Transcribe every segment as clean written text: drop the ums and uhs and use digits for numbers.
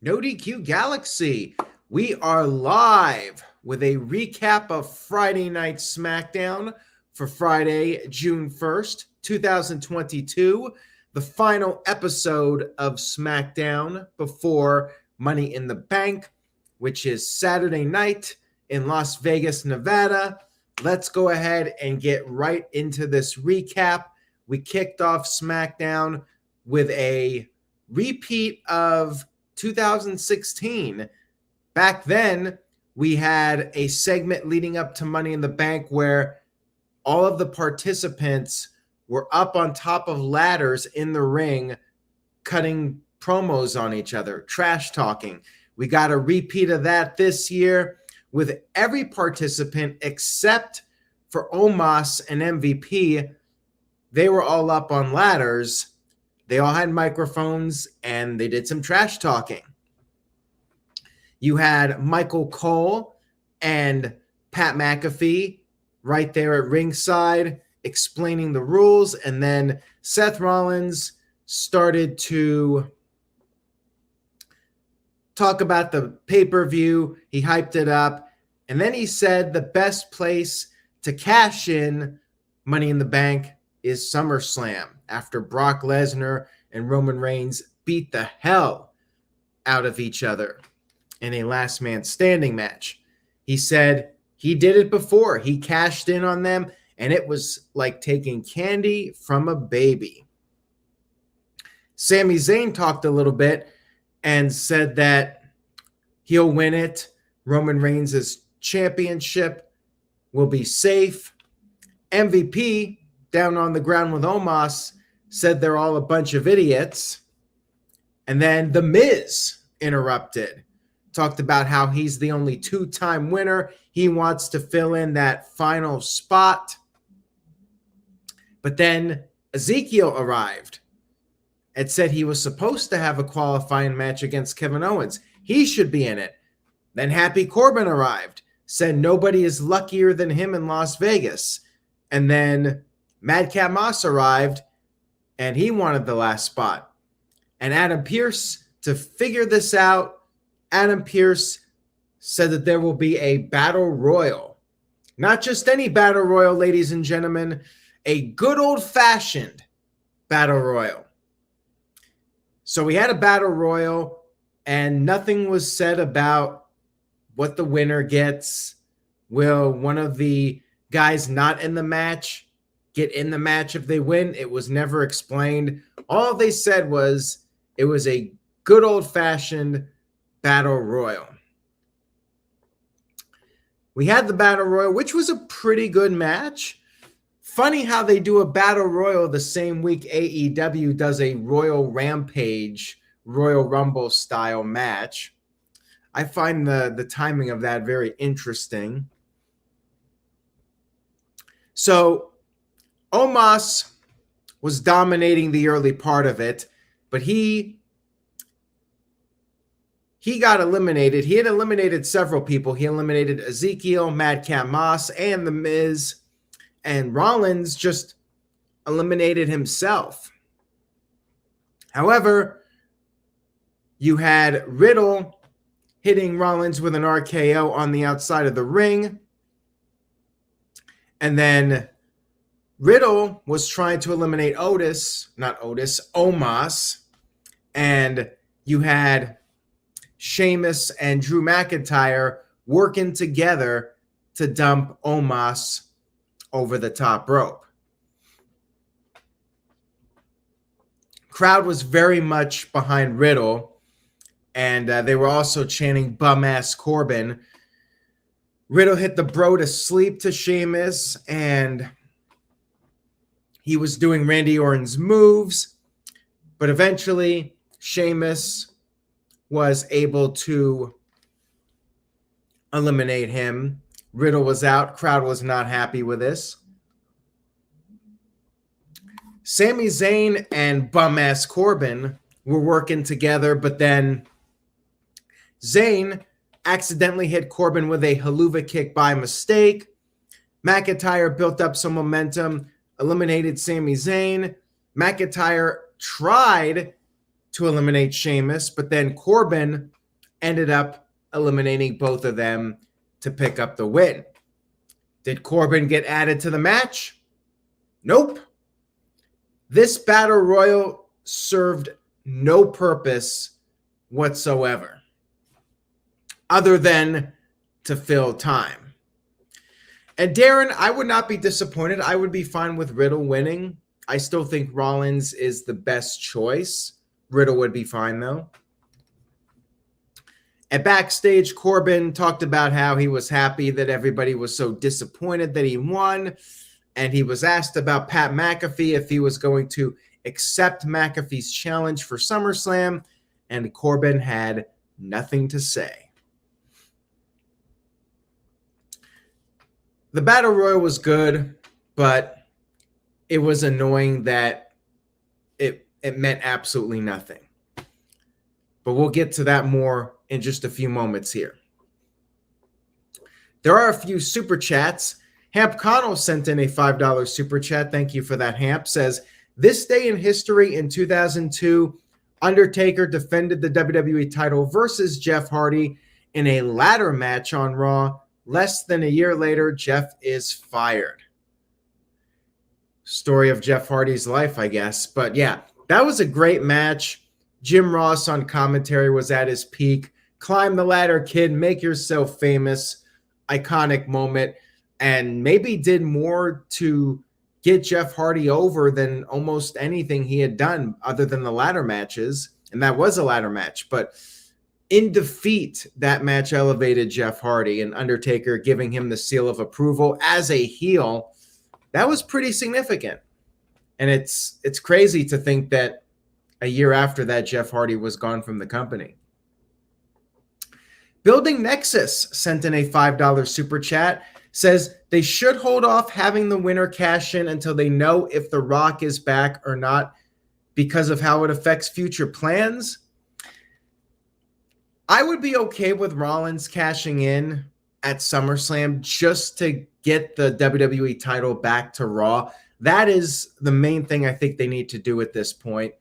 No DQ Galaxy. We are live with a recap of Friday Night Smackdown for Friday, June 1st, 2022. The final episode of Smackdown before Money in the Bank, which is Saturday night in Las Vegas, Nevada. Let's go ahead and get right into this recap. We kicked off Smackdown with a repeat of 2016. Back then, we had a segment leading up to Money in the Bank where all of the participants were up on top of ladders in the ring, cutting promos on each other, trash talking. We got a repeat of that this year with every participant except for Omos and MVP. They were all up on ladders. They all had microphones, and they did some trash talking. You had Michael Cole and Pat McAfee right there at ringside explaining the rules, and then Seth Rollins started to talk about the pay-per-view. He hyped it up, and then he said the best place to cash in Money in the Bank is SummerSlam, after Brock Lesnar and Roman Reigns beat the hell out of each other in a last man standing match. He said he did it before. He cashed in on them, and it was like taking candy from a baby. Sami Zayn talked a little bit and said that he'll win it. Roman Reigns' championship will be safe. MVP, down on the ground with Omos, said they're all a bunch of idiots. And then The Miz interrupted, talked about how he's the only two-time winner. He wants to fill in that final spot. But then Ezekiel arrived and said he was supposed to have a qualifying match against Kevin Owens. He should be in it. Then Happy Corbin arrived, said nobody is luckier than him in Las Vegas. And then Madcap Moss arrived, and he wanted the last spot. And Adam Pearce, to figure this out, Adam Pearce said that there will be a battle royal. Not just any battle royal, ladies and gentlemen, a good old-fashioned battle royal. So we had a battle royal, and nothing was said about what the winner gets. Will one of the guys not in the match get in the match if they win? It was never explained. All they said was it was a good old-fashioned battle royal. We had the battle royal, which was a pretty good match. Funny how they do a battle royal the same week AEW does a Royal Rampage, Royal Rumble style match. I find the timing of that very interesting. So Omos was dominating the early part of it, but he got eliminated. He had eliminated several people. He eliminated Ezekiel, Madcap Moss, and The Miz, and Rollins just eliminated himself. However, you had Riddle hitting Rollins with an RKO on the outside of the ring, and then Riddle was trying to eliminate Omos, and you had Sheamus and Drew McIntyre working together to dump Omos over the top rope. Crowd was very much behind Riddle, and they were also chanting bum-ass Corbin. Riddle hit the bro to sleep to Sheamus, and he was doing Randy Orton's moves, but eventually Sheamus was able to eliminate him. Riddle was out. Crowd was not happy with this. Sami Zayn and bum-ass Corbin were working together, but then Zayn accidentally hit Corbin with a haluva kick by mistake. McIntyre built up some momentum, eliminated Sami Zayn. McIntyre tried to eliminate Sheamus, but then Corbin ended up eliminating both of them to pick up the win. Did Corbin get added to the match? Nope. This battle royal served no purpose whatsoever other than to fill time. And Darren, I would not be disappointed. I would be fine with Riddle winning. I still think Rollins is the best choice. Riddle would be fine, though. At backstage, Corbin talked about how he was happy that everybody was so disappointed that he won. And he was asked about Pat McAfee if he was going to accept McAfee's challenge for SummerSlam. And Corbin had nothing to say. The Battle Royal was good, but it was annoying that it meant absolutely nothing. But we'll get to that more in just a few moments here. There are a few super chats. Hamp Connell sent in a $5 super chat. Thank you for that, Hamp. Says, this day in history in 2002, Undertaker defended the WWE title versus Jeff Hardy in a ladder match on Raw. Less than a year later, Jeff is fired. Story of Jeff Hardy's life, I guess. But yeah, that was a great match. Jim Ross on commentary was at his peak. Climb the ladder, kid. Make yourself famous. Iconic moment. And maybe did more to get Jeff Hardy over than almost anything he had done other than the ladder matches. And that was a ladder match. But in defeat, that match elevated Jeff Hardy, and Undertaker giving him the seal of approval as a heel. That was pretty significant. And it's crazy to think that a year after that, Jeff Hardy was gone from the company. Building Nexus sent in a $5 super chat. Says they should hold off having the winner cash in until they know if The Rock is back or not because of how it affects future plans. I would be okay with Rollins cashing in at SummerSlam just to get the WWE title back to Raw. That is the main thing I think they need to do at this point.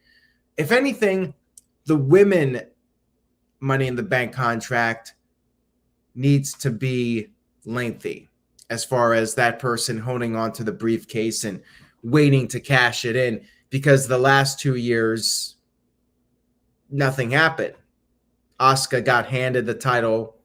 If anything, the women Money in the Bank contract needs to be lengthy as far as that person holding on to the briefcase and waiting to cash it in, because the last 2 years, nothing happened. Asuka got handed the title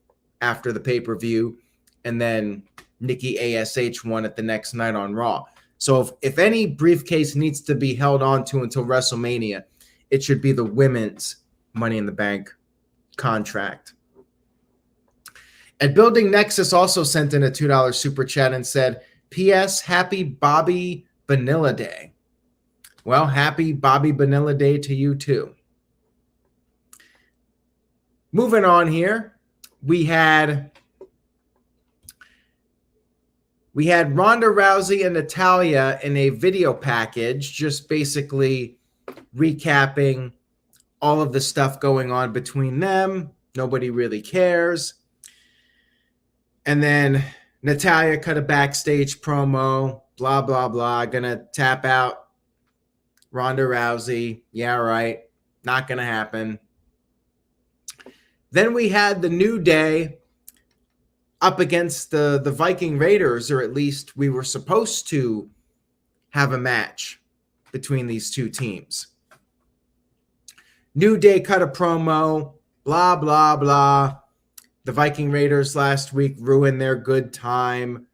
after the pay-per-view, and then Nikki ASH won it the next night on Raw. So if any briefcase needs to be held on to until WrestleMania, it should be the women's Money in the Bank contract. And Building Nexus also sent in a $2 super chat and said, P.S. Happy Bobby Vanilla Day. Well, happy Bobby Vanilla Day to you too. Moving on here, we had Ronda Rousey and Natalya in a video package, just basically recapping all of the stuff going on between them. Nobody really cares. And then Natalya cut a backstage promo, blah, blah, blah. Gonna tap out Ronda Rousey. Yeah, right. Not gonna happen. Then we had the New Day up against the Viking Raiders, or at least we were supposed to have a match between these two teams. New Day cut a promo, blah, blah, blah. The Viking Raiders last week ruined their good time,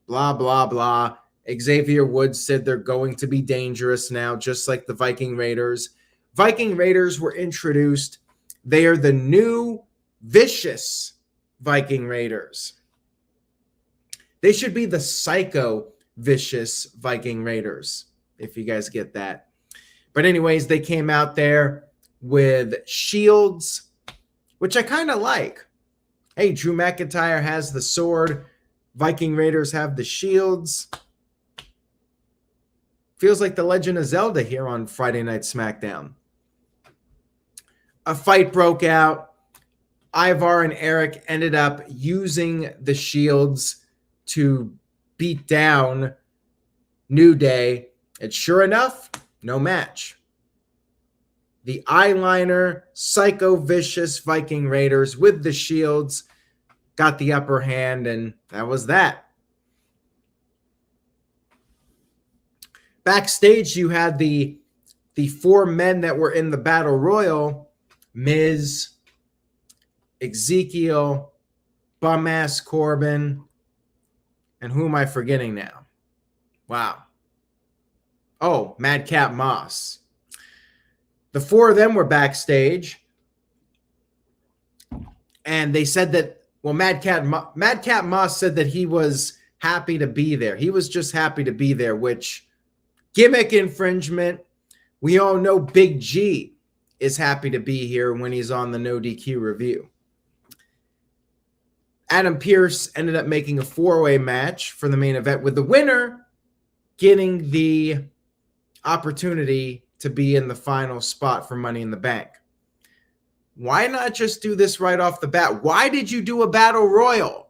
blah, blah, blah. Xavier Woods said they're going to be dangerous now, just like the Viking Raiders. Viking Raiders were introduced. They are the new vicious Viking Raiders. They should be the psycho vicious Viking Raiders, if you guys get that. But anyways, they came out there with shields, which I kind of like. Hey, Drew McIntyre has the sword. Viking Raiders have the shields. Feels like the Legend of Zelda here on Friday Night SmackDown. A fight broke out. Ivar and Eric ended up using the shields to beat down New Day. And sure enough, no match. the eyeliner, Psycho Vicious Viking Raiders with the shields got the upper hand, and that was that. Backstage, you had the four men that were in the Battle Royal: Miz, Ezekiel, Bum-Ass Corbin, and who am I forgetting now? Wow. Oh, Madcap Moss. The four of them were backstage, and they said that, well, Madcap Moss said that he was happy to be there. He was just happy to be there, which, gimmick infringement. We all know Big G is happy to be here when he's on the No DQ review. Adam Pearce ended up making a four-way match for the main event, with the winner getting the opportunity to be in the final spot for Money in the Bank. Why not just do this right off the bat? Why did you do a Battle Royal?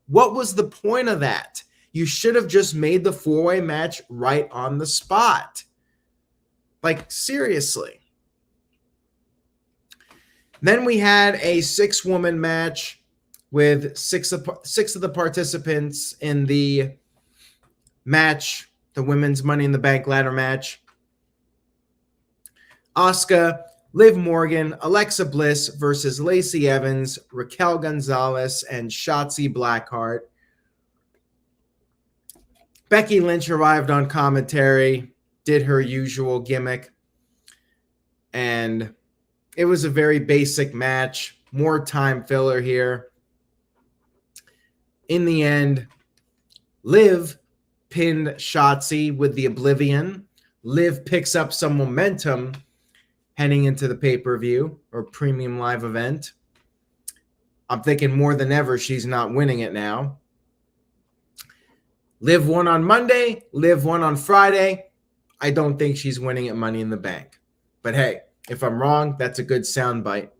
What was the point of that? You should have just made the four-way match right on the spot. Like, seriously. Then we had a 6-woman match with six of the participants in the match, the women's Money in the Bank ladder match. Asuka, Liv Morgan, Alexa Bliss versus Lacey Evans, Raquel Gonzalez, and Shotzi Blackheart. Becky Lynch arrived on commentary, did her usual gimmick, and it was a very basic match. More time filler here. In the end, Liv pinned Shotzi with the Oblivion. Liv picks up some momentum heading into the pay-per-view or premium live event. I'm thinking more than ever she's not winning it now. Liv won on Monday. Liv won on Friday. I don't think she's winning at Money in the Bank. But hey, if I'm wrong, that's a good soundbite.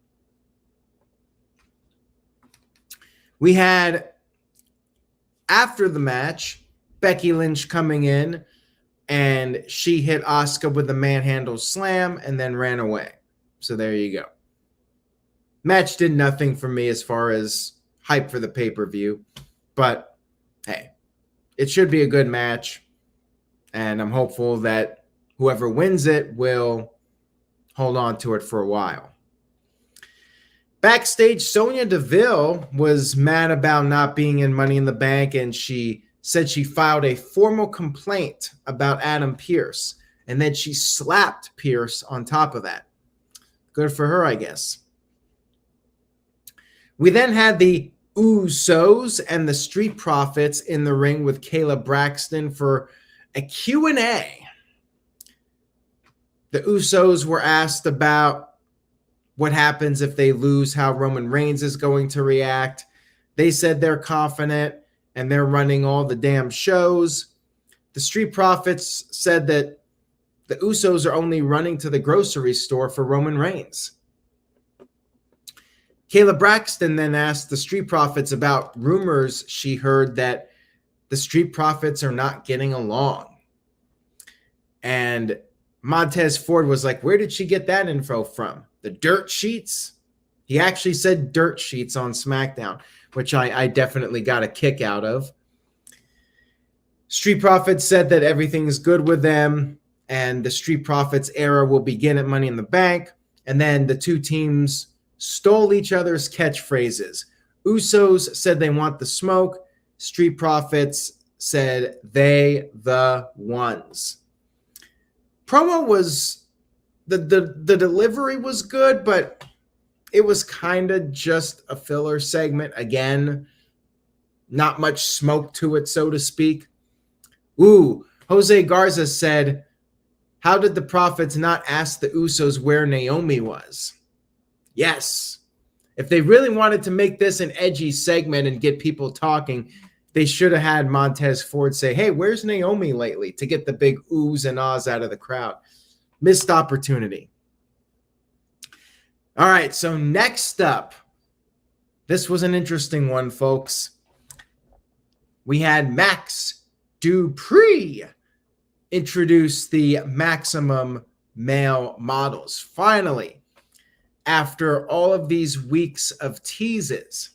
We had, after the match, Becky Lynch coming in, and she hit Asuka with a manhandle slam and then ran away. So there you go. Match did nothing for me as far as hype for the pay-per-view. But hey, it should be a good match. And I'm hopeful that whoever wins it will hold on to it for a while. Backstage, Sonya Deville was mad about not being in Money in the Bank, and she said she filed a formal complaint about Adam Pearce, and then she slapped Pearce on top of that. Good for her, I guess. We then had the Usos and the Street Profits in the ring with Kayla Braxton for a Q&A. The Usos were asked about what happens if they lose, how Roman Reigns is going to react. They said they're confident and they're running all the damn shows. The Street Profits said that the Usos are only running to the grocery store for Roman Reigns. Kayla Braxton then asked the Street Profits about rumors she heard that the Street Profits are not getting along. And Montez Ford was like, where did she get that info from? The dirt sheets? He actually said dirt sheets on SmackDown, which I definitely got a kick out of. Street Profits said that everything's good with them, and the Street Profits era will begin at Money in the Bank. And then the two teams stole each other's catchphrases. Usos said they want the smoke. Street Profits said they the ones. Promo was, the delivery was good, but it was kind of just a filler segment. Again, not much smoke to it, so to speak. Ooh, Jose Garza said, how did the Profits not ask the Usos where Naomi was? Yes. If they really wanted to make this an edgy segment and get people talking, they should have had Montez Ford say, hey, where's Naomi lately? To get the big oohs and ahs out of the crowd. Missed opportunity. All right, so next up, this was an interesting one, folks. We had Max Dupree introduce the Maximum male models. Finally, after all of these weeks of teases,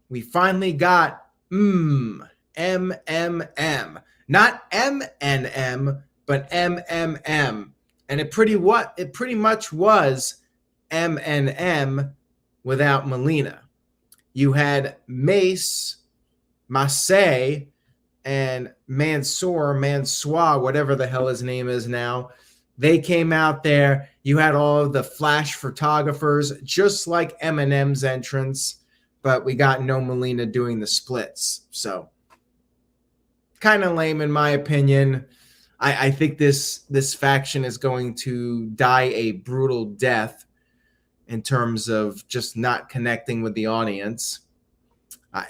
we finally got MMM. Not MNM, but MMM. And it pretty much was MNM without Melina. You had Mace, Massey, and Mansoor, whatever the hell his name is now. They came out there. You had all of the flash photographers, just like Eminem's entrance, but we got no Melina doing the splits. So kind of lame in my opinion. I think this faction is going to die a brutal death in terms of just not connecting with the audience.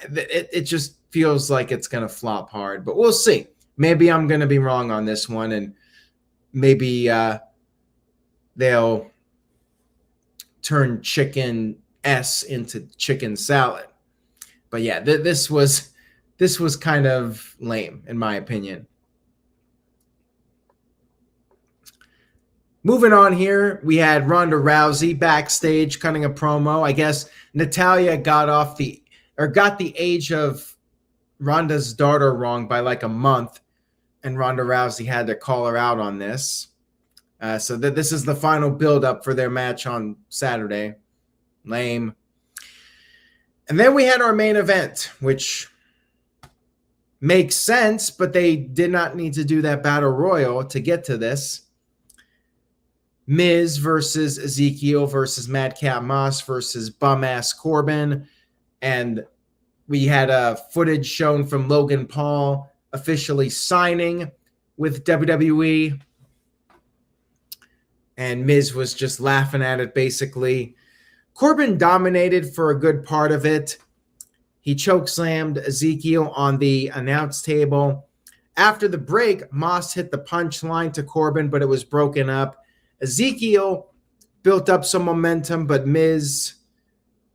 It just feels like it's going to flop hard, but we'll see. Maybe I'm going to be wrong on this one, and maybe they'll turn chicken S into chicken salad. But yeah, this was kind of lame in my opinion. Moving on here, we had Ronda Rousey backstage cutting a promo. I guess Natalya got the age of Ronda's daughter wrong by like a month, and Ronda Rousey had to call her out on this. So this is the final build-up for their match on Saturday. Lame. And then we had our main event, which makes sense, but they did not need to do that battle royal to get to this. Miz versus Ezekiel versus Madcap Moss versus bum-ass Corbin. And we had footage shown from Logan Paul officially signing with WWE. And Miz was just laughing at it, basically. Corbin dominated for a good part of it. He chokeslammed Ezekiel on the announce table. After the break, Moss hit the punchline to Corbin, but it was broken up. Ezekiel built up some momentum, but Miz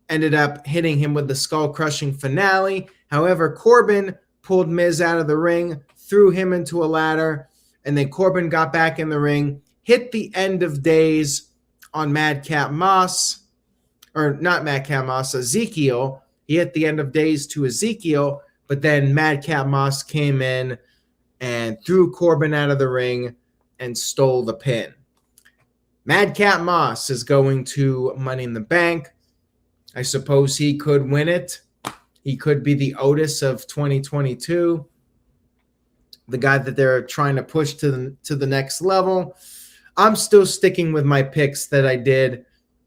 ended up hitting him with the skull-crushing finale. However, Corbin pulled Miz out of the ring, threw him into a ladder, and then Corbin got back in the ring, hit the end of days on Madcap Moss, or not Madcap Moss, Ezekiel. He hit the end of days to Ezekiel, but then Madcap Moss came in and threw Corbin out of the ring and stole the pin. Madcap Moss is going to Money in the Bank. I suppose he could win it. He could be the Otis of 2022, the guy that they're trying to push to the next level. I'm still sticking with my picks that I did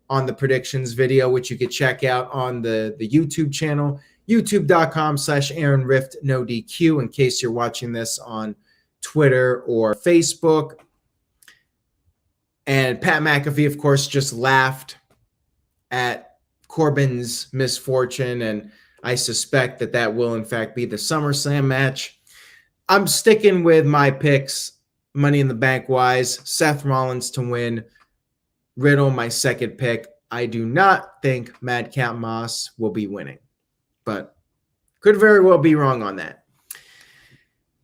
on the predictions video, which you could check out on the YouTube channel, youtube.com/AaronRift, in case you're watching this on Twitter or Facebook. And Pat McAfee, of course, just laughed at Corbin's misfortune, and I suspect that will, in fact, be the SummerSlam match. I'm sticking with my picks, Money in the Bank-wise. Seth Rollins to win. Riddle, my second pick. I do not think Madcap Moss will be winning, but could very well be wrong on that.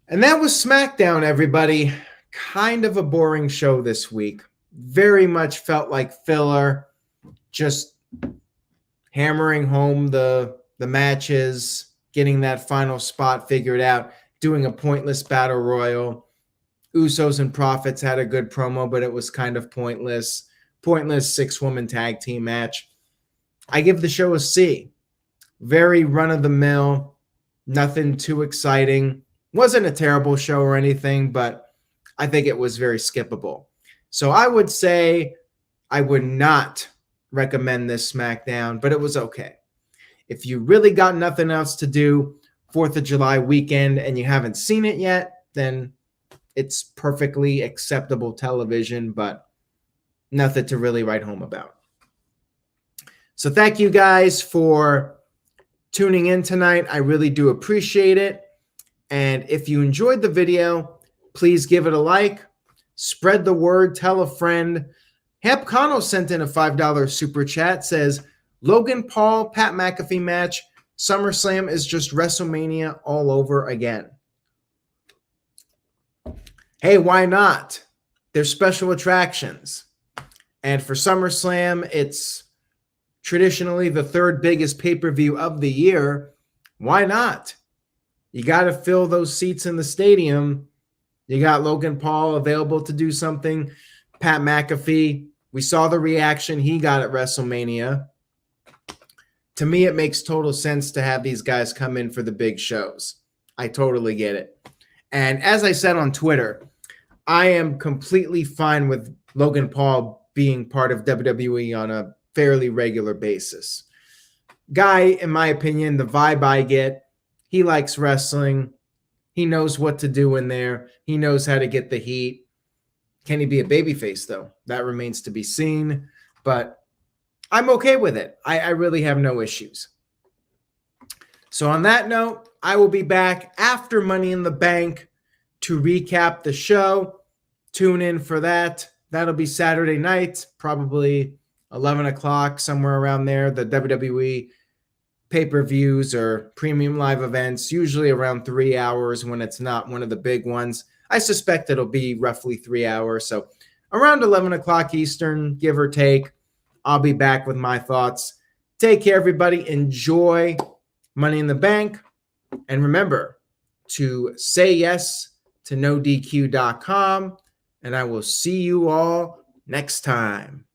And that was SmackDown, everybody. Kind of a boring show this week. Very much felt like filler, just hammering home the matches, getting that final spot figured out, doing a pointless battle royal. Usos and Profits had a good promo, but it was kind of pointless. Pointless 6-woman tag team match. I give the show a C. Very run-of-the-mill, nothing too exciting. Wasn't a terrible show or anything, but I think it was very skippable. So I would say I would not recommend this SmackDown, but it was okay. If you really got nothing else to do 4th of July weekend and you haven't seen it yet, then it's perfectly acceptable television, but nothing to really write home about. So thank you guys for tuning in tonight. I really do appreciate it. And if you enjoyed the video, please give it a like. Spread the word. Tell a friend. Hep Connell sent in a $5 super chat. Says, Logan Paul, Pat McAfee match. SummerSlam is just WrestleMania all over again. Hey, why not? There's special attractions. And for SummerSlam, it's traditionally the third biggest pay-per-view of the year. Why not? You got to fill those seats in the stadium. You got Logan Paul available to do something. Pat McAfee, we saw the reaction he got at WrestleMania. To me, it makes total sense to have these guys come in for the big shows. I totally get it. And as I said on Twitter, I am completely fine with Logan Paul being part of WWE on a fairly regular basis. Guy, in my opinion, the vibe I get, he likes wrestling. He knows what to do in there. He knows how to get the heat. Can he be a babyface, though? That remains to be seen. But I'm okay with it. I really have no issues. So on that note, I will be back after Money in the Bank to recap the show. Tune in for that. That'll be Saturday night, probably 11 o'clock, somewhere around there. The WWE pay-per-views or premium live events, usually around 3 hours when it's not one of the big ones. I suspect it'll be roughly 3 hours. So around 11 o'clock Eastern, give or take, I'll be back with my thoughts. Take care, everybody. Enjoy Money in the Bank. And remember to say yes to NoDQ.com. And I will see you all next time.